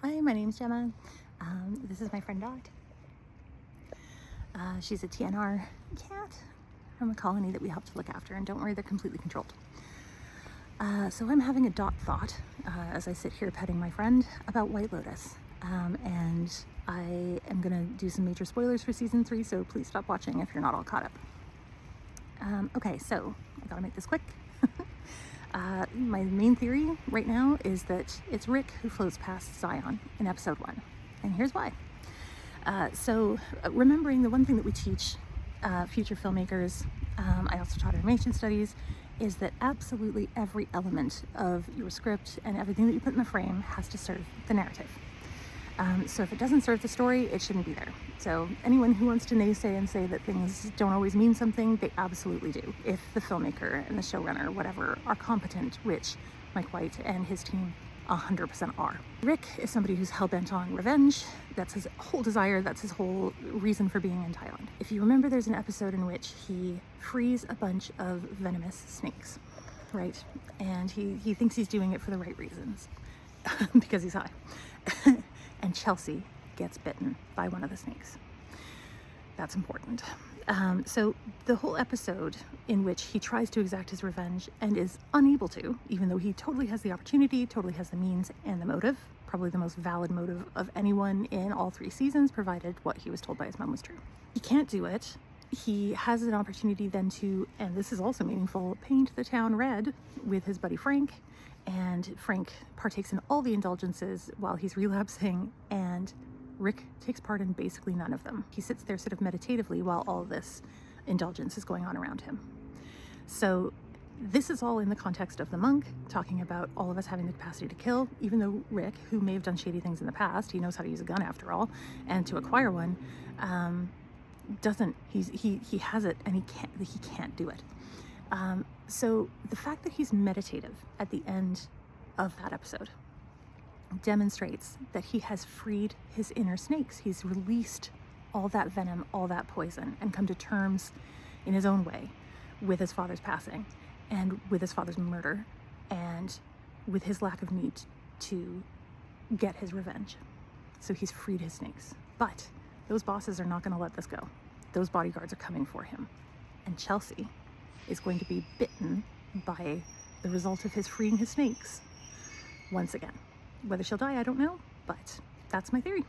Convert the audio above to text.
Hi, my name's Gemma. This is my friend Dot. She's a TNR cat from a colony that we help to look after, and don't worry, they're completely controlled. So I'm having a Dot thought as I sit here petting my friend about White Lotus. And I am going to do some major spoilers for season 3, so please stop watching if you're not all caught up. Okay, so I gotta make this quick. My main theory right now is that it's Rick who floats past Zion in episode 1, and here's why. Remembering the one thing that we teach future filmmakers, I also taught animation studies, is that absolutely every element of your script and everything that you put in the frame has to serve the narrative. So if it doesn't serve the story, it shouldn't be there. So anyone who wants to naysay and say that things don't always mean something, they absolutely do. If the filmmaker and the showrunner, whatever, are competent, which Mike White and his team 100% are. Rick is somebody who's hell-bent on revenge. That's his whole desire. That's his whole reason for being in Thailand. If you remember, there's an episode in which he frees a bunch of venomous snakes, right? And he thinks he's doing it for the right reasons because he's high. And Chelsea gets bitten by one of the snakes. That's important. So the whole episode in which he tries to exact his revenge and is unable to, even though he totally has the opportunity, totally has the means and the motive, probably the most valid motive of anyone in all 3 seasons, provided what he was told by his mom was true. He can't do it. He has an opportunity then to, and this is also meaningful, paint the town red with his buddy Frank. And Frank partakes in all the indulgences while he's relapsing, and Rick takes part in basically none of them. He sits there sort of meditatively while all this indulgence is going on around him. So this is all in the context of the monk, talking about all of us having the capacity to kill, even though Rick, who may have done shady things in the past, he knows how to use a gun after all, and to acquire one, doesn't. He has it, and he can't do it. So the fact that he's meditative at the end of that episode demonstrates that he has freed his inner snakes. He's released all that venom, all that poison, and come to terms in his own way with his father's passing and with his father's murder and with his lack of need to get his revenge. So he's freed his snakes. But those bosses are not going to let this go. Those bodyguards are coming for him. And Chelsea is going to be bitten by the result of his freeing his snakes once again. Whether she'll die, I don't know, but that's my theory.